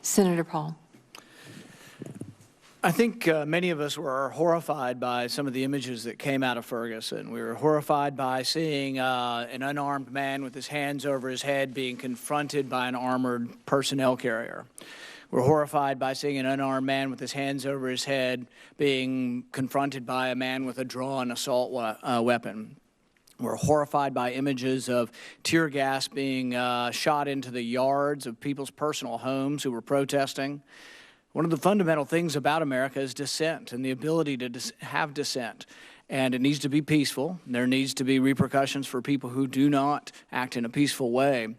Senator Paul. I think many of us were horrified by some of the images that came out of Ferguson. We were horrified by seeing an unarmed man with his hands over his head being confronted by an armored personnel carrier. We're horrified by seeing an unarmed man with his hands over his head being confronted by a man with a drawn assault weapon. We're horrified by images of tear gas being shot into the yards of people's personal homes who were protesting. One of the fundamental things about America is dissent and the ability to have dissent. And it needs to be peaceful. There needs to be repercussions for people who do not act in a peaceful way.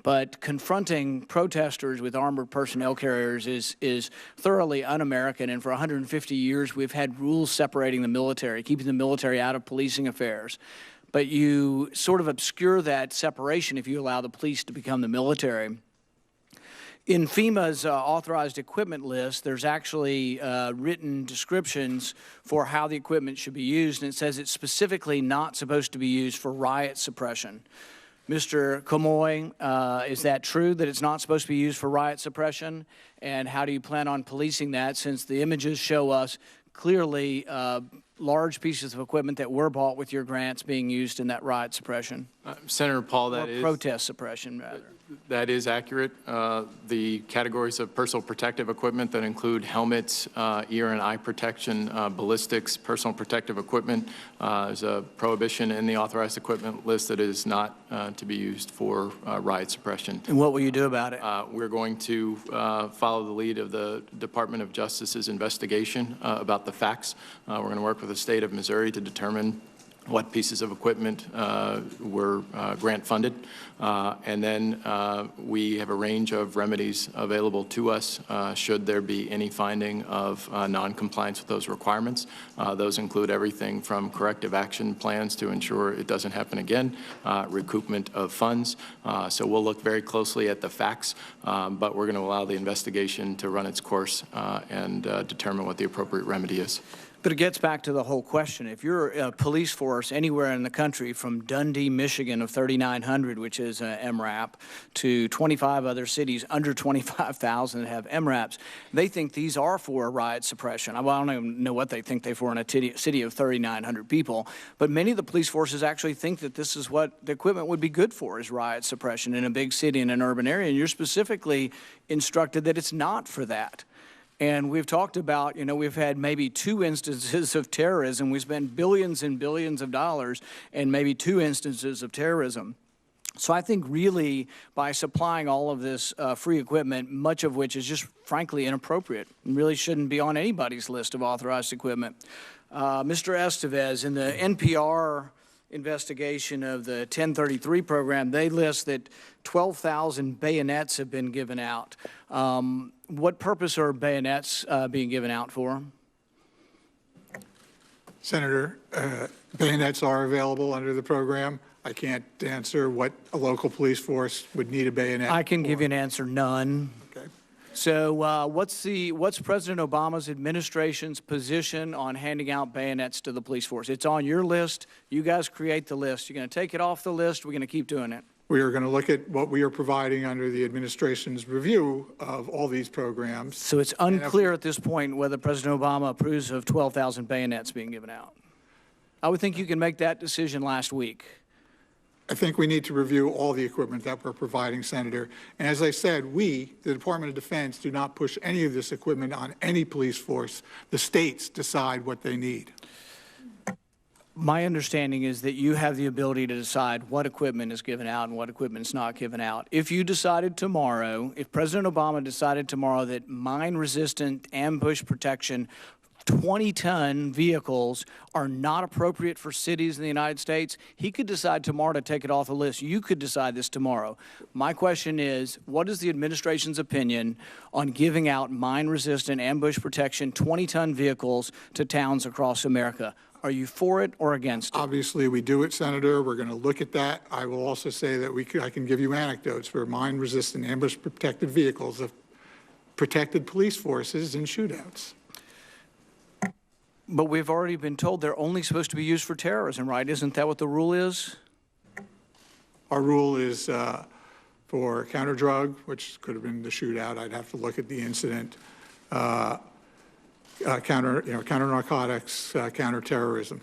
But confronting protesters with armored personnel carriers is thoroughly un-American. And for 150 years, we've had rules separating the military, keeping the military out of policing affairs. But you sort of obscure that separation if you allow the police to become the military. In FEMA's authorized equipment list, there's actually written descriptions for how the equipment should be used, and it says it's specifically not supposed to be used for riot suppression. Mr. Comoy, is that true, that it's not supposed to be used for riot suppression? And how do you plan on policing that, since the images show us clearly large pieces of equipment that were bought with your grants being used in that riot suppression? Senator Paul, protest suppression, rather. That is accurate. The categories of personal protective equipment that include helmets, ear and eye protection, ballistics, personal protective equipment, there's a prohibition in the authorized equipment list that is not to be used for riot suppression. And what will you do about it? We're going to follow the lead of the Department of Justice's investigation about the facts. We're going to work with the state of Missouri to determine what pieces of equipment were grant funded. And then we have a range of remedies available to us should there be any finding of non-compliance with those requirements. Those include everything from corrective action plans to ensure it doesn't happen again, recoupment of funds. So we'll look very closely at the facts, but we're going to allow the investigation to run its course and determine what the appropriate remedy is. But it gets back to the whole question. If you're a police force anywhere in the country, from Dundee, Michigan of 3,900, which is MRAP, to 25 other cities under 25,000 that have MRAPs, they think these are for riot suppression. Well, I don't even know what they think they're for in a city of 3,900 people, but many of the police forces actually think that this is what the equipment would be good for, is riot suppression in a big city, in an urban area, and you're specifically instructed that it's not for that. And we've talked about, we've had maybe 2 instances of terrorism. We spent billions and billions of dollars and maybe 2 instances of terrorism. So I think really by supplying all of this free equipment, much of which is just frankly inappropriate and really shouldn't be on anybody's list of authorized equipment. Mr. Estevez, in the NPR investigation of the 1033 program, they list that 12,000 bayonets have been given out. What purpose are bayonets being given out for? Senator, bayonets are available under the program. I can't answer what a local police force would need a bayonet I can for. give you an answer, none. Okay. So what's President Obama's administration's position on handing out bayonets to the police force? It's on your list. You guys create the list. You're going to take it off the list. We're going to keep doing it. We are going to look at what we are providing under the administration's review of all these programs. So it's unclear at this point whether President Obama approves of 12,000 bayonets being given out. I would think you can make that decision last week. I think we need to review all the equipment that we're providing, Senator. And as I said, we, the Department of Defense, do not push any of this equipment on any police force. The states decide what they need. My understanding is that you have the ability to decide what equipment is given out and what equipment is not given out. If you decided tomorrow, if President Obama decided tomorrow that mine-resistant ambush protection 20-ton vehicles are not appropriate for cities in the United States, he could decide tomorrow to take it off the list. You could decide this tomorrow. My question is, what is the administration's opinion on giving out mine-resistant ambush protection 20-ton vehicles to towns across America? Are you for it or against it? Obviously, we do it, Senator. We're going to look at that. I will also say that I can give you anecdotes for mine-resistant ambush-protected vehicles of protected police forces in shootouts. But we've already been told they're only supposed to be used for terrorism, right? Isn't that what the rule is? Our rule is for counter drug, which could have been the shootout. I'd have to look at the incident. Counter narcotics, counter terrorism.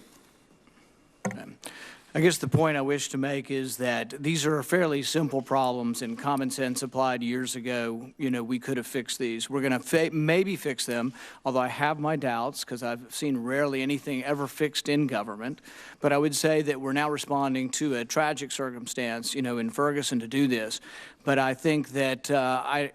I guess the point I wish to make is that these are fairly simple problems, and common sense applied years ago, we could have fixed these. We're going to maybe fix them, although I have my doubts because I've seen rarely anything ever fixed in government. But I would say that we're now responding to a tragic circumstance, in Ferguson to do this. But I think that I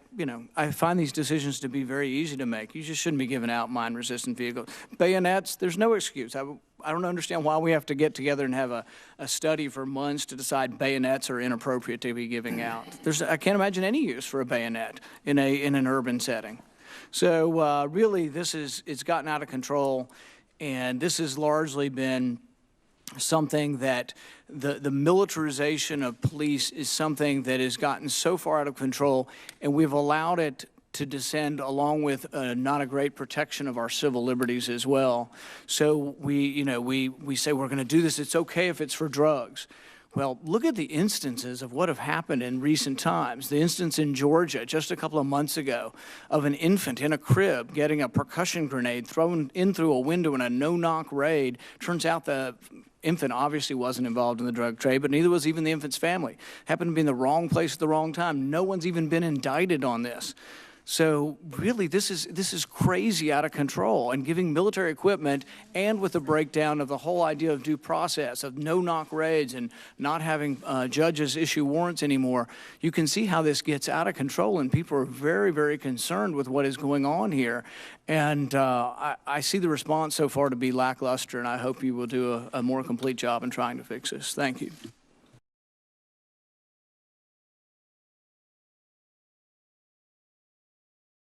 find these decisions to be very easy to make. You just shouldn't be giving out mine-resistant vehicles. Bayonets, there's no excuse. I don't understand why we have to get together and have a study for months to decide bayonets are inappropriate to be giving out. I can't imagine any use for a bayonet in an urban setting. So really, it's gotten out of control, and this has largely been something that the militarization of police is something that has gotten so far out of control, and we've allowed it to descend along with not a great protection of our civil liberties as well. So we say we're going to do this. It's okay if it's for drugs. Well, look at the instances of what have happened in recent times. The instance in Georgia just a couple of months ago of an infant in a crib getting a percussion grenade thrown in through a window in a no-knock raid. Turns out the infant obviously wasn't involved in the drug trade, but neither was even the infant's family. Happened to be in the wrong place at the wrong time. No one's even been indicted on this. So really, this is crazy out of control, and giving military equipment, and with the breakdown of the whole idea of due process, of no-knock raids and not having judges issue warrants anymore, you can see how this gets out of control, and people are very, very concerned with what is going on here. And I see the response so far to be lackluster, and I hope you will do a more complete job in trying to fix this. Thank you.